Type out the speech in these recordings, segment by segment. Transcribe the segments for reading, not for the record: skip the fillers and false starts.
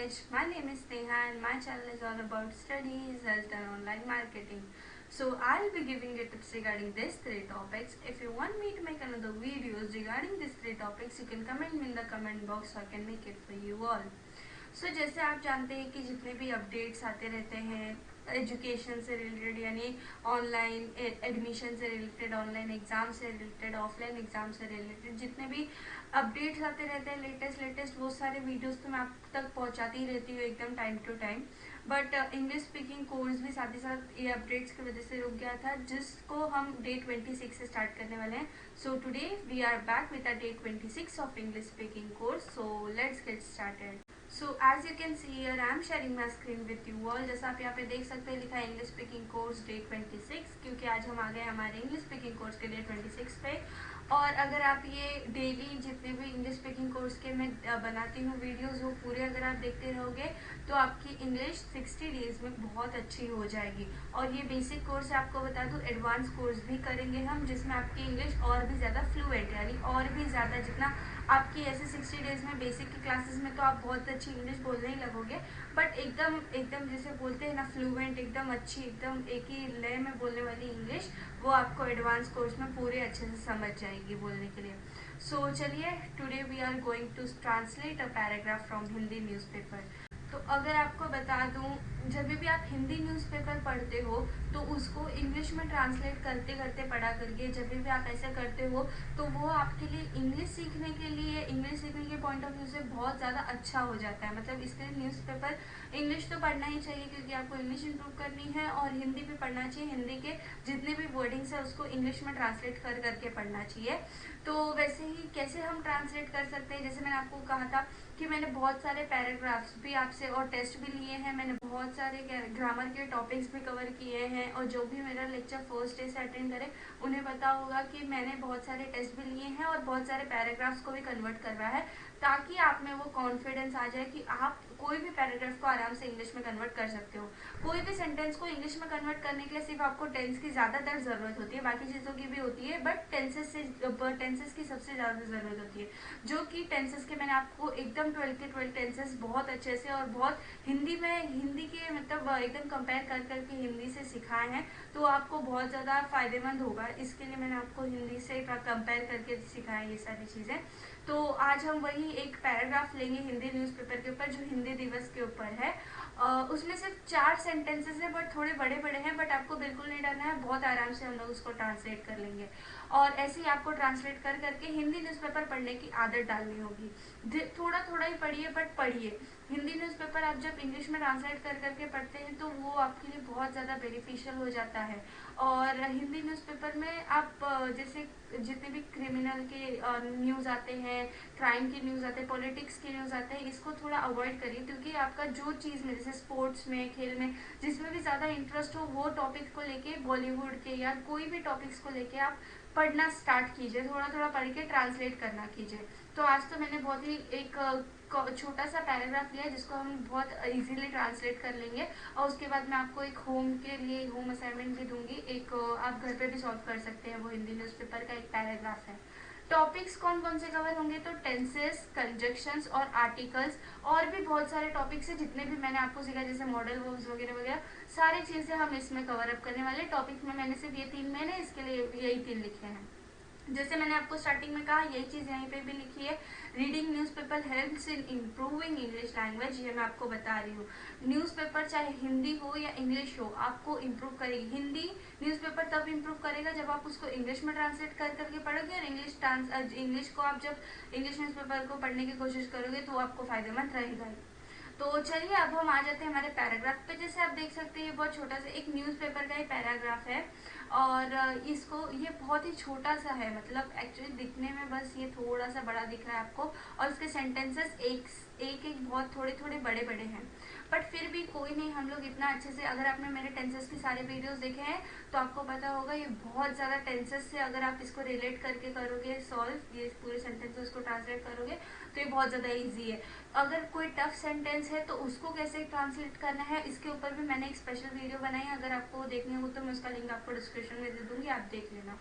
knowledge. My name is Neha and my channel is all about studies, health and online marketing. So I'll be giving you tips regarding these three topics. If you want me to make another videos regarding these three topics, you can comment me in the comment box so I can make it for you all. जैसे आप जानते हैं कि जितने भी updates आते रहते हैं एजुकेशन से रिलेटेड, यानी ऑनलाइन एडमिशन से रिलेटेड, ऑनलाइन एग्जाम से रिलेटेड, ऑफलाइन एग्जाम से रिलेटेड जितने भी अपडेट्स आते रहते हैं लेटेस्ट वो सारे वीडियोस तो मैं आप तक पहुंचाती ही रहती हूँ एकदम time to time. But English speaking course भी साथ ही साथ ये अपडेट्स की वजह से रुक गया था, जिसको हम डे 26 से स्टार्ट करने वाले हैं। So today we are back with day 26 of English speaking course. So let's get started. So as you can see here I am sharing my screen with you all. जैसा आप यहाँ पे देख सकते हैं लिखा है इंग्लिश स्पीकिंग कोर्स डे 26, क्योंकि आज हम आ गए हमारे इंग्लिश स्पीकिंग कोर्स के डे 26 पे. और अगर आप ये डेली जितने भी इंग्लिश स्पीकिंग कोर्स के मैं बनाती हूँ वीडियोस, वो पूरे अगर आप देखते रहोगे तो आपकी इंग्लिश 60 डेज में बहुत अच्छी हो जाएगी. और ये बेसिक कोर्स है, आपको बता दूँ एडवांस कोर्स भी करेंगे हम, जिसमें आपकी इंग्लिश और भी ज़्यादा फ्लुएंट, यानी और भी ज़्यादा जितना आपकी ऐसे 60 डेज में बेसिक की क्लासेस में तो आप बहुत अच्छी इंग्लिश बोलने ही लगोगे, बट एकदम जैसे बोलते हैं ना फ्लुएंट, एकदम अच्छी, एकदम एक ही लय में बोलने वाली इंग्लिश, वो आपको एडवांस कोर्स में पूरे अच्छे से समझ जाएगी बोलने के लिए. सो चलिए, today we are going to translate a paragraph from Hindi newspaper. तो अगर आपको बता दूं, जब भी आप हिंदी न्यूज़पेपर पढ़ते हो तो उसको इंग्लिश में ट्रांसलेट करते करते पढ़ा करिए. जब भी आप ऐसा करते हो तो वो आपके लिए इंग्लिश सीखने के लिए, इंग्लिश सीखने के पॉइंट ऑफ व्यू से बहुत ज़्यादा अच्छा हो जाता है. मतलब इसके लिए न्यूज़पेपर इंग्लिश तो पढ़ना ही चाहिए, क्योंकि आपको इंग्लिश इंप्रूव करनी है, और हिंदी भी पढ़ना चाहिए. हिंदी के जितने भी वर्डिंग्स है उसको इंग्लिश में ट्रांसलेट कर करके पढ़ना चाहिए. तो वैसे ही कैसे हम ट्रांसलेट कर सकते हैं, जैसे मैंने आपको कहा था कि मैंने बहुत सारे पैराग्राफ्स भी आपसे और टेस्ट भी लिए हैं. मैंने बहुत सारे ग्रामर के टॉपिक्स भी कवर किए हैं, और जो भी मेरा लेक्चर फर्स्ट डे से अटेंड करे उन्हें पता होगा कि मैंने बहुत सारे टेस्ट भी लिए हैं और बहुत सारे पैराग्राफ्स को भी कन्वर्ट करवाया है, ताकि आप में वो कॉन्फिडेंस आ जाए कि आप कोई भी पैराग्राफ को आराम से इंग्लिश में कन्वर्ट कर सकते हो. कोई भी सेंटेंस को इंग्लिश में कन्वर्ट करने के लिए सिर्फ आपको टेंस की ज़्यादातर ज़रूरत होती है, बाकी चीज़ों की भी होती है, बट टेंसेस की सबसे ज़्यादा ज़रूरत होती है. जो कि टेंसेस के मैंने आपको एकदम 12 के 12 टेंसेस बहुत अच्छे से और बहुत हिंदी के मतलब एकदम कंपेयर कर करके हिंदी से सिखाए हैं, तो आपको बहुत ज़्यादा फायदेमंद होगा. इसके लिए मैंने आपको हिंदी से कंपेयर करके सिखाए ये सारी चीज़ें. तो आज हम वही एक पैराग्राफ लेंगे हिंदी न्यूज़पेपर के ऊपर, जो हिंदी दिवस के ऊपर है. उसमें सिर्फ 4 सेंटेंसेस हैं, बट थोड़े बड़े बड़े हैं, बट आपको बिल्कुल नहीं डरना है, बहुत आराम से हम लोग उसको ट्रांसलेट कर लेंगे. और ऐसे ही आपको ट्रांसलेट कर करके हिंदी न्यूज़पेपर पढ़ने की आदत डालनी होगी. थोड़ा थोड़ा ही पढ़िए, बट पढ़िए. हिंदी न्यूज़पेपर आप जब इंग्लिश में ट्रांसलेट कर करके पढ़ते हैं तो वो आपके लिए बहुत ज़्यादा बेनिफिशियल हो जाता है. और हिंदी न्यूज़पेपर में आप जैसे जितने भी क्रिमिनल के न्यूज़ आते हैं, क्राइम की न्यूज़ आते हैं, पॉलिटिक्स की न्यूज़ आते हैं, इसको थोड़ा अवॉइड करिए, क्योंकि आपका जो चीज़ में जैसे स्पोर्ट्स में, खेल में, जिसमें भी ज़्यादा इंटरेस्ट हो, वो टॉपिक को लेके, बॉलीवुड के या कोई भी टॉपिक्स को लेके आप पढ़ना स्टार्ट कीजिए. थोड़ा थोड़ा पढ़ के ट्रांसलेट करना कीजिए. तो आज तो मैंने बहुत ही एक छोटा सा पैराग्राफ लिया जिसको हम बहुत इजीली ट्रांसलेट कर लेंगे, और उसके बाद मैं आपको एक होम के लिए होम असाइनमेंट भी दूंगी. एक आप घर पे भी सॉल्व कर सकते हैं, वो हिंदी न्यूज़पेपर का एक पैराग्राफ है. टॉपिक्स कौन कौन से कवर होंगे, तो टेंसेस, कंजक्शंस और आर्टिकल्स, और भी बहुत सारे टॉपिक्स हैं जितने भी मैंने आपको सिखाया, जैसे मॉडल वर्ब्स वगैरह वगैरह, सारी चीज़ें हम इसमें कवर अप करने वाले. टॉपिक में मैंने सिर्फ ये 3 मैंने इसके लिए यही 3 लिखे हैं. जैसे मैंने आपको स्टार्टिंग में कहा, यही चीज़ यहीं पे भी लिखी है, reading newspaper helps in improving English language. ये मैं आपको बता रही हूँ. न्यूज़पेपर चाहे हिंदी हो या इंग्लिश हो, आपको इम्प्रूव करेगी. हिंदी न्यूज़पेपर तब इम्प्रूव करेगा जब आप उसको इंग्लिश में ट्रांसलेट कर करके पढ़ोगे, और इंग्लिश को आप जब इंग्लिश न्यूज़पेपर को पढ़ने की कोशिश करोगे तो आपको फायदेमंद रहेगा. तो चलिए अब हम आ जाते हैं हमारे पैराग्राफ पे. जैसे आप देख सकते हैं ये बहुत छोटा सा एक न्यूज़पेपर का ही पैराग्राफ है, और इसको ये बहुत ही छोटा सा है, मतलब एक्चुअली दिखने में बस ये थोड़ा सा बड़ा दिख रहा है आपको, और उसके सेंटेंसेस एक बहुत थोड़े थोड़े बड़े बड़े हैं, बट फिर भी कोई नहीं. हम लोग इतना अच्छे से, अगर आपने मेरे टेंसेस के सारे वीडियोस देखे हैं तो आपको पता होगा ये बहुत ज़्यादा टेंसेस से अगर आप इसको रिलेट करके करोगे सॉल्व, ये पूरे सेंटेंसेस को ट्रांसलेट करोगे तो ये बहुत ज़्यादा ईजी है. अगर कोई टफ सेंटेंस है तो उसको कैसे ट्रांसलेट करना है, इसके ऊपर भी मैंने एक स्पेशल वीडियो बनाई है. अगर आपको देखनी हो तो मैं उसका लिंक आपको डिस्क्रिप्शन में दे दूंगी, आप देख लेना.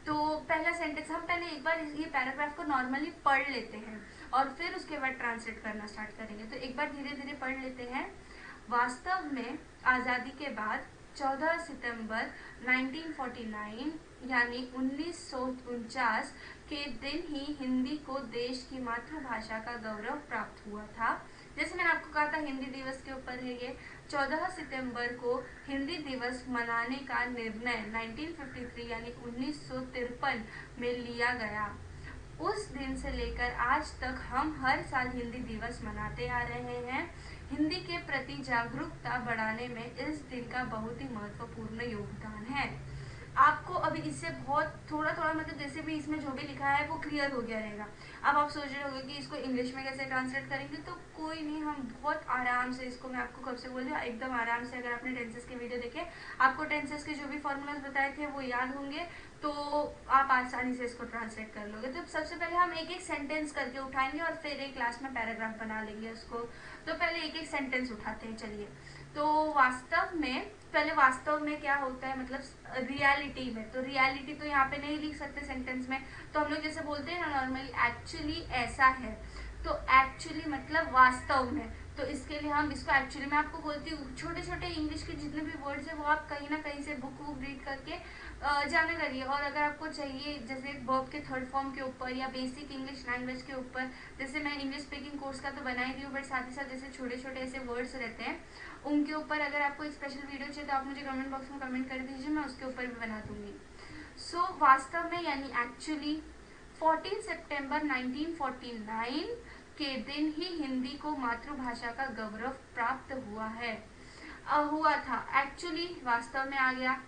तो पहला सेंटेंस हम पहले एक बार ये पैराग्राफ को नॉर्मली पढ़ लेते हैं, और फिर उसके बाद ट्रांसलेट करना स्टार्ट करेंगे। तो एक बार धीरे धीरे पढ़ लेते हैं। वास्तव में आज़ादी के बाद 14 सितंबर 1949 यानी 1949 के दिन ही हिंदी को देश की मातृभाषा का गौरव प्राप्त हुआ था। जैसे मैंने आपको कहा था हिंदी दिवस के ऊपर है ये। 14 सितंबर को हिंदी दिवस मनाने का निर्णय 1953 यानी 1953 में लिया गया। उस दिन से लेकर आज तक हम हर साल हिंदी दिवस मनाते आ रहे हैं। हिंदी के प्रति जागरूकता बढ़ाने में इस दिन का बहुत ही महत्वपूर्ण योगदान है। आपको अभी इससे बहुत थोड़ा थोड़ा मतलब जैसे भी इसमें जो भी लिखा है वो क्लियर हो गया रहेगा। अब आप सोच रहे होंगे कि इसको इंग्लिश में कैसे ट्रांसलेट करेंगे, तो कोई नहीं, हम बहुत आराम से इसको, मैं आपको कब से बोल रही हूँ, एकदम आराम से। अगर आपने टेंसेस के वीडियो देखे, आपको टेंसेस के जो भी फॉर्मूलाज बताए थे वो याद होंगे, तो आप आसानी से इसको ट्रांसलेट कर लोगे। तो सबसे पहले हम एक एक सेंटेंस करके उठाएंगे और फिर एक क्लास में पैराग्राफ बना लेंगे उसको। तो पहले एक एक सेंटेंस उठाते हैं, चलिए। तो वास्तव में क्या होता है, मतलब रियलिटी में। तो रियलिटी तो यहाँ पे नहीं लिख सकते सेंटेंस में, तो हम लोग जैसे बोलते हैं ना नॉर्मली, एक्चुअली ऐसा है। तो एक्चुअली मतलब वास्तव में, तो इसके लिए हम इसको एक्चुअली, मैं आपको बोलती हूँ छोटे छोटे इंग्लिश के जितने भी वर्ड्स है वो आप कहीं ना कहीं से बुक रीड करके जाने करिए। और अगर आपको चाहिए जैसे वर्ब के थर्ड फॉर्म के ऊपर या बेसिक इंग्लिश लैंग्वेज के ऊपर, जैसे मैं इंग्लिश स्पीकिंग कोर्स का तो बना ही रही हूँ, बट साथ ही साथ जैसे छोटे छोटे ऐसे वर्ड्स रहते हैं उनके ऊपर अगर आपको एक स्पेशल वीडियो चाहिए तो आप मुझे कमेंट बॉक्स में कमेंट कर दीजिए, मैं उसके ऊपर भी बना दूंगी। सो वास्तव में यानी एक्चुअली 14 सितंबर 1949 के दिन ही हिंदी को मातृभाषा का गौरव प्राप्त हुआ था। एक्चुअली वास्तव में आ गया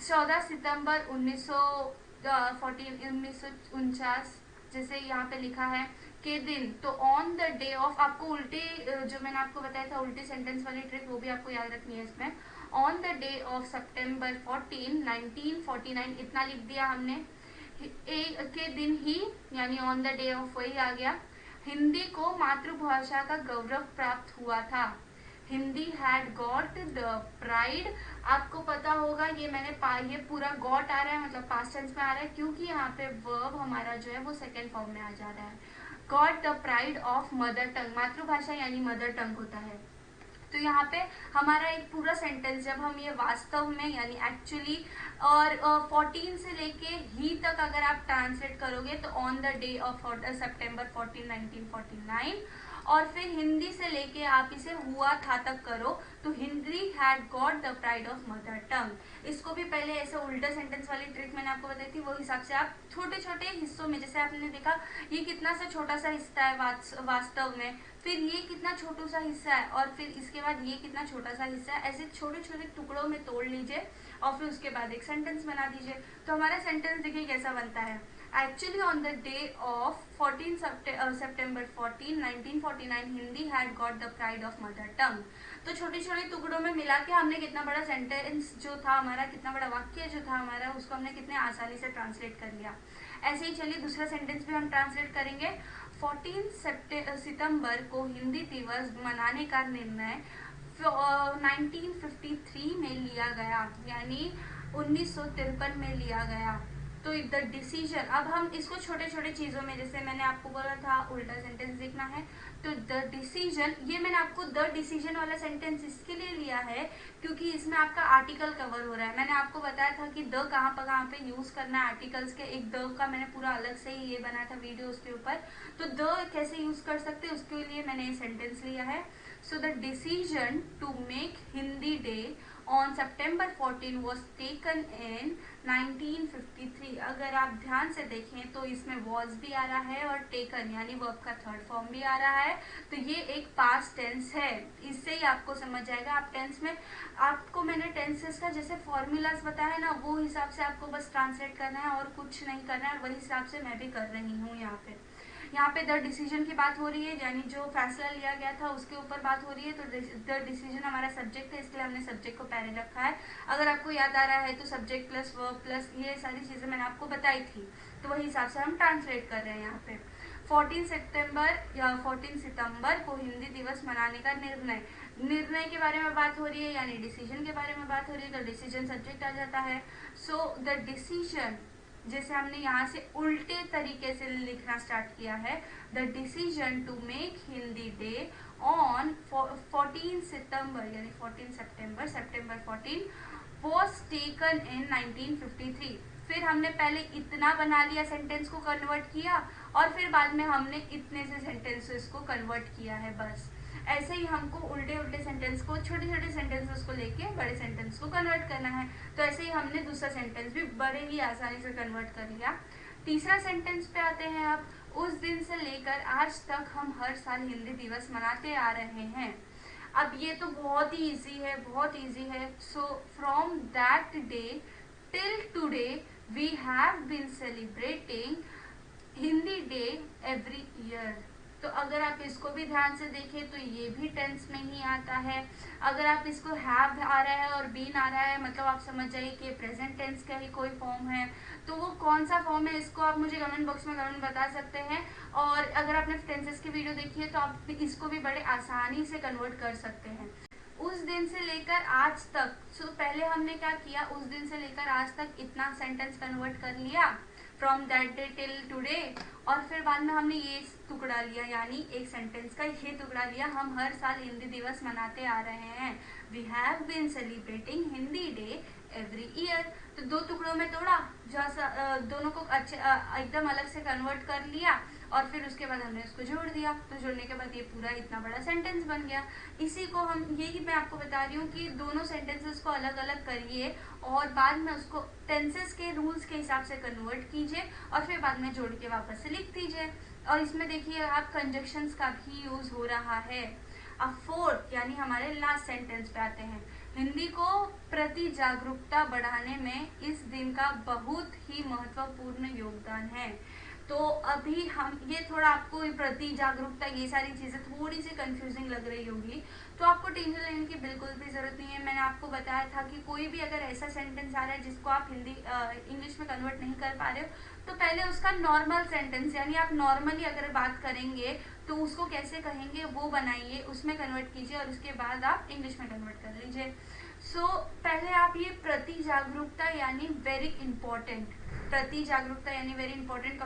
14 सितंबर 1949, जैसे यहाँ पे लिखा है के दिन। तो ऑन द डे ऑफ, आपको उल्टे जो मैंने आपको बताया था उल्टे सेंटेंस वाली ट्रिक, वो भी आपको याद रखनी है इसमें। ऑन द डे ऑफ सितंबर 14 1949 इतना लिख दिया हमने। के दिन ही यानी ऑन द डे ऑफ, वही आ गया। हिंदी को मातृभाषा का गौरव प्राप्त हुआ था। Hindi had got the pride, आपको पता होगा ये ये पूरा गॉट आ रहा है, मतलब पास्ट टेंस में आ रहा है, क्योंकि यहाँ पे वर्ब हमारा जो है वो सेकेंड फॉर्म में आ जा रहा है। Got the pride of mother tongue, मातृभाषा यानी मदर टंग होता है। तो यहाँ पे हमारा एक पूरा सेंटेंस, जब हम ये वास्तव में यानी एक्चुअली और 14 से लेके ही तक अगर आप ट्रांसलेट करोगे तो ऑन द डे ऑफ सितंबर 14 1949, और फिर हिंदी से लेके आप इसे हुआ था तक करो तो Hindi had got the pride of mother tongue. इसको भी पहले ऐसे उल्टा सेंटेंस वाली ट्रिक मैंने आपको बताई थी, वो हिसाब से आप छोटे छोटे हिस्सों में, जैसे आपने देखा ये कितना सा छोटा सा हिस्सा है वास्तव में, फिर ये कितना छोटा सा हिस्सा है, और फिर इसके बाद ये कितना छोटा सा हिस्सा है, ऐसे छोटे छोटे टुकड़ों में तोड़ लीजिए और फिर उसके बाद एक सेंटेंस बना दीजिए। तो हमारा सेंटेंस देखिए कैसा बनता है। Actually on the day of 14 September 14 1949 Hindi had got the pride of mother tongue. तो छोटे छोटे टुकड़ों में मिला के हमने कितना बड़ा सेंटेंस जो था हमारा, कितना बड़ा वाक्य जो था हमारा, उसको हमने कितने आसानी से ट्रांसलेट कर लिया। ऐसे ही चलिए दूसरा सेंटेंस भी हम ट्रांसलेट करेंगे। 14 सितंबर को हिंदी दिवस मनाने का निर्णय 1953 में लिया गया, यानी 1953 में लिया गया। तो द डिसीजन, अब हम इसको छोटे छोटे चीजों में, जैसे मैंने आपको बोला था उल्टा सेंटेंस लिखना है, तो द डिसीजन, ये मैंने आपको द डिसीजन वाला सेंटेंस इसके लिए लिया है क्योंकि इसमें आपका आर्टिकल कवर हो रहा है। मैंने आपको बताया था कि द कहाँ पे यूज करना है आर्टिकल्स के, एक द का मैंने पूरा अलग से ही ये बनाया था वीडियो उसके ऊपर। तो द कैसे यूज कर सकते हैं उसके लिए मैंने ये सेंटेंस लिया है। So the decision to make Hindi day on September 14 was taken in 1953। अगर आप ध्यान से देखें तो इसमें was भी आ रहा है और taken यानी वर्ब का थर्ड फॉर्म भी आ रहा है, तो ये एक पास्ट टेंस है। इससे ही आपको समझ जाएगा। आप टेंस में, आपको मैंने टेंसेस का जैसे फॉर्मूलाज बताया ना, वो हिसाब से आपको बस ट्रांसलेट करना है और कुछ नहीं करना है, वही हिसाब से मैं भी कर रही हूँ। यहाँ पे द डिसीजन की बात हो रही है, यानी जो फैसला लिया गया था उसके ऊपर बात हो रही है। तो द डिसीजन हमारा सब्जेक्ट है, इसलिए हमने सब्जेक्ट को पहले रखा है। अगर आपको याद आ रहा है तो सब्जेक्ट प्लस वर्ब प्लस ये सारी चीजें मैंने आपको बताई थी, तो वही हिसाब से हम ट्रांसलेट कर रहे हैं। यहाँ पे 14 सितंबर को हिंदी दिवस मनाने का निर्णय के बारे में बात हो रही है, यानी डिसीजन के बारे में बात हो रही है, तो डिसीजन सब्जेक्ट आ जाता है। सो द डिसीजन जैसे हमने यहाँ से उल्टे तरीके से लिखना स्टार्ट किया है, the decision to make Hindi day on 14 सितंबर यानी 14 सितंबर 14 वॉज टेकन इन 1953। फिर हमने पहले इतना बना लिया, सेंटेंस को कन्वर्ट किया, और फिर बाद में हमने इतने से सेंटेंसेस को कन्वर्ट किया है। बस ऐसे ही हमको उल्टे उल्टे सेंटेंस को, छोटे छोटे सेंटेंसेस को लेके बड़े सेंटेंस को कन्वर्ट करना है। तो ऐसे ही हमने दूसरा सेंटेंस भी बड़े ही आसानी से कन्वर्ट कर लिया। तीसरा सेंटेंस पे आते हैं। अब उस दिन से लेकर आज तक हम हर साल हिंदी दिवस मनाते आ रहे हैं। अब ये तो बहुत ही इजी है, बहुत इजी है। So from that day till today we have been celebrating Hindi day every year. तो अगर आप इसको भी ध्यान से देखें तो ये भी टेंस में ही आता है। अगर आप इसको हैव आ रहा है और बीन आ रहा है, मतलब आप समझ जाइए कि प्रेजेंट टेंस का ही कोई फॉर्म है। तो वो कौन सा फॉर्म है, इसको आप मुझे कमेंट बॉक्स में कमेंट बता सकते हैं। और अगर आपने टेंसेस की वीडियो देखी है तो आप इसको भी बड़े आसानी से कन्वर्ट कर सकते हैं। उस दिन से लेकर आज तक, सो पहले हमने क्या किया, उस दिन से लेकर आज तक इतना सेंटेंस कन्वर्ट कर लिया, from that day till today, और फिर बाद में हमने ये टुकड़ा लिया, यानी एक सेंटेंस का ये टुकड़ा लिया, हम हर साल हिंदी दिवस मनाते आ रहे हैं। We have been celebrating Hindi day every year. तो दो टुकड़ों में तोड़ा, दोनों को अच्छे एकदम अलग से कन्वर्ट कर लिया, और फिर उसके बाद हमने उसको जोड़ दिया। तो जोड़ने के बाद ये पूरा इतना बड़ा सेंटेंस बन गया। इसी को हम, यही मैं आपको बता रही हूँ कि दोनों सेंटेंसेस को अलग अलग करिए और बाद में उसको टेंसेस के रूल्स के हिसाब से कन्वर्ट कीजिए, और फिर बाद में जोड़ के वापस से लिख दीजिए। और इसमें देखिए आप कंजक्शंस का भी यूज हो रहा है। अब फोर्थ यानी हमारे लास्ट सेंटेंस पे आते हैं। हिंदी को प्रति जागरूकता बढ़ाने में इस दिन का बहुत ही महत्वपूर्ण योगदान है। तो अभी हम ये थोड़ा आपको प्रति जागरूकता, ये सारी चीजें थोड़ी सी कंफ्यूजिंग लग रही होगी, तो आपको टेंशन लेने की बिल्कुल भी जरूरत नहीं है। मैंने आपको बताया था कि कोई भी अगर ऐसा सेंटेंस आ रहा है जिसको आप हिंदी इंग्लिश में कन्वर्ट नहीं कर पा रहे हो, तो पहले उसका नॉर्मल सेंटेंस, यानी आप नॉर्मली अगर बात करेंगे तो उसको कैसे कहेंगे वो बनाइए, उसमें कन्वर्ट कीजिए, और उसके बाद आप इंग्लिश में कन्वर्ट कर लीजिए। सो पहले आप ये प्रति जागरूकता यानी वेरी इंपॉर्टेंट, प्रति जागरूकता यानी वेरी इंपॉर्टेंट,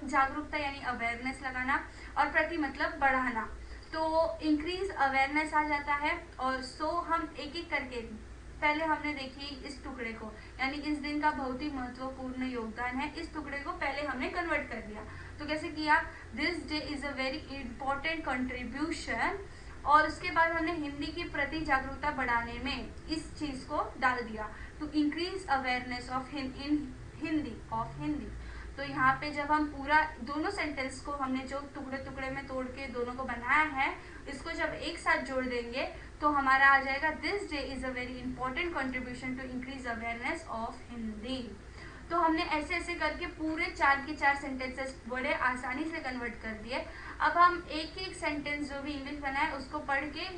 जागरूकता यानी अवेयरनेस लगाना, और प्रति मतलब बढ़ाना, तो इंक्रीज अवेयरनेस आ जाता है। और सो हम एक एक करके, पहले हमने देखी इस टुकड़े को, यानी इस दिन का बहुत ही महत्वपूर्ण योगदान है, इस टुकड़े को पहले हमने कन्वर्ट कर दिया। तो कैसे किया, this day is a very important contribution, और उसके बाद हमने हिंदी की प्रति जागरूकता बढ़ाने में इस चीज को डाल दिया, to increase awareness of Hindi. तो यहाँ पे जब हम पूरा दोनों सेंटेंस को हमने जो टुकड़े टुकड़े में तोड़ के दोनों को बनाया है, इसको जब एक साथ जोड़ देंगे तो हमारा आ जाएगा, this day is a very important contribution to increase awareness of Hindi. तो हमने ऐसे ऐसे करके पूरे 4 के 4 सेंटेंसेस बड़े आसानी से कन्वर्ट कर दिए। अब हम एक एक सेंटेंस जो भी इंग्लिश बना है उसको पढ़ के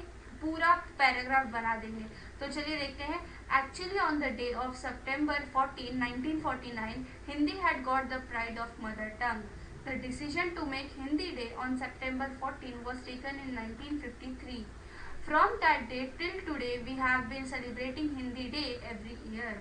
पूरा पैराग्राफ बना देंगे। तो चलिए देखते हैं। Actually on the day of September 14, 1949, Hindi had got the pride of mother tongue. The decision to make Hindi Day on September 14 was taken in 1953. From that day till today, we have been celebrating Hindi Day every year.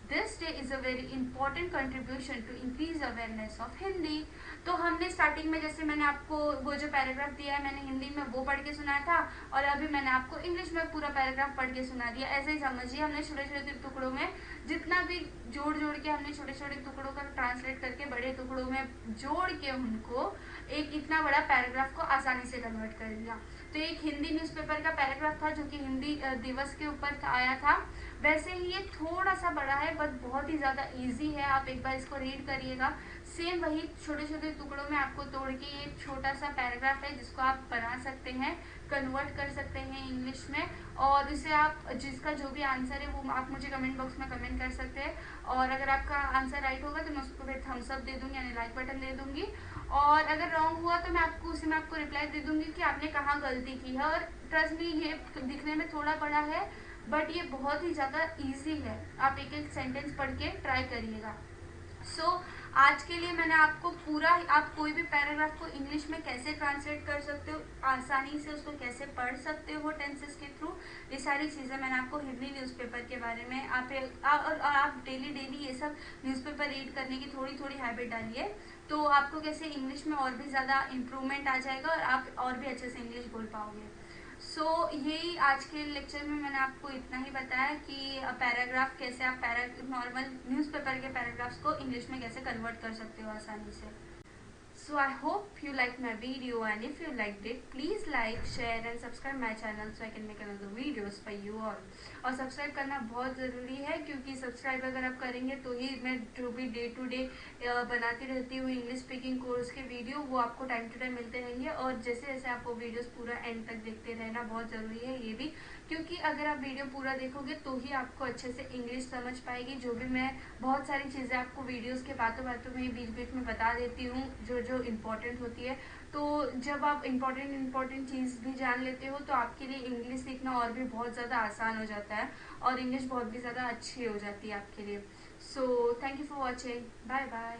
This day is a very important contribution to increase awareness of Hindi. तो हमने starting में, जैसे मैंने आपको वो जो paragraph दिया है मैंने हिंदी में वो पढ़ के सुनाया था, और अभी मैंने आपको इंग्लिश में पूरा पैराग्राफ पढ़ के सुना दिया। ऐसे ही समझिए, हमने छोटे छोटे टुकड़ों में जितना भी जोड़ जोड़ के हमने छोटे छोटे टुकड़ों का ट्रांसलेट करके बड़े टुकड़ों में जोड़ के उनको एक इतना बड़ा पैराग्राफ को आसानी से कन्वर्ट कर दिया। तो एक हिंदी न्यूज़पेपर का पैराग्राफ था जो कि हिंदी दिवस के ऊपर आया था। वैसे ही ये थोड़ा सा बड़ा है बट बहुत ही ज़्यादा इजी है, आप एक बार इसको रीड करिएगा। सेम वही छोटे छोटे टुकड़ों में आपको तोड़ के ये छोटा सा पैराग्राफ है जिसको आप बना सकते हैं, कन्वर्ट कर सकते हैं इंग्लिश में, और इसे आप जिसका जो भी आंसर है वो आप मुझे कमेंट बॉक्स में कमेंट कर सकते हैं। और अगर आपका आंसर राइट होगा तो मैं उसको फिर थम्स अप दे दूंगी, यानी लाइक बटन दे दूंगी, और अगर रॉन्ग हुआ तो मैं आपको उसी में आपको रिप्लाई दे दूंगी कि आपने कहाँ गलती की है। और ट्रस्ट मी, ये दिखने में थोड़ा बड़ा है बट ये बहुत ही ज़्यादा इजी है, आप एक एक सेंटेंस पढ़ के ट्राई करिएगा। सो आज के लिए मैंने आपको पूरा, आप कोई भी पैराग्राफ को इंग्लिश में कैसे ट्रांसलेट कर सकते हो, आसानी से उसको कैसे पढ़ सकते हो टेंसेस के थ्रू, ये सारी चीज़ें मैंने आपको हिंदी न्यूज़पेपर के बारे में और आप डेली ये सब न्यूज़पेपर रीड करने की थोड़ी थोड़ी हैबिट डालिए, तो आपको कैसे इंग्लिश में और भी ज़्यादा इम्प्रूवमेंट आ जाएगा और आप और भी अच्छे से इंग्लिश बोल पाओगे। यही आज के लेक्चर में मैंने आपको इतना ही बताया कि पैराग्राफ कैसे आप नॉर्मल न्यूज़पेपर के पैराग्राफ्स को इंग्लिश में कैसे कन्वर्ट कर सकते हो आसानी से। So I hope you liked my video, and if you liked it, please like, share and subscribe my channel so I can make another videos for you all. और subscribe करना बहुत ज़रूरी है, क्योंकि सब्सक्राइब अगर आप करेंगे तो ही मैं जो भी डे टू डे बनाती रहती हूँ इंग्लिश स्पीकिंग कोर्स के वीडियो, वो आपको टाइम टू टाइम मिलते रहेंगे। और जैसे जैसे आप वो वीडियोस पूरा एंड तक देखते रहना बहुत ज़रूरी है ये भी, क्योंकि अगर आप वीडियो पूरा देखोगे तो ही आपको अच्छे से इंग्लिश समझ पाएगी। जो भी मैं बहुत सारी चीज़ें आपको वीडियोस के बातों बातों में बीच बीच में बता देती हूँ जो जो इम्पोर्टेंट होती है, तो जब आप इम्पोर्टेंट चीज़ भी जान लेते हो तो आपके लिए इंग्लिश सीखना और भी बहुत ज़्यादा आसान हो जाता है और इंग्लिश बहुत भी ज़्यादा अच्छी हो जाती है आपके लिए। So thank you for watching, bye bye.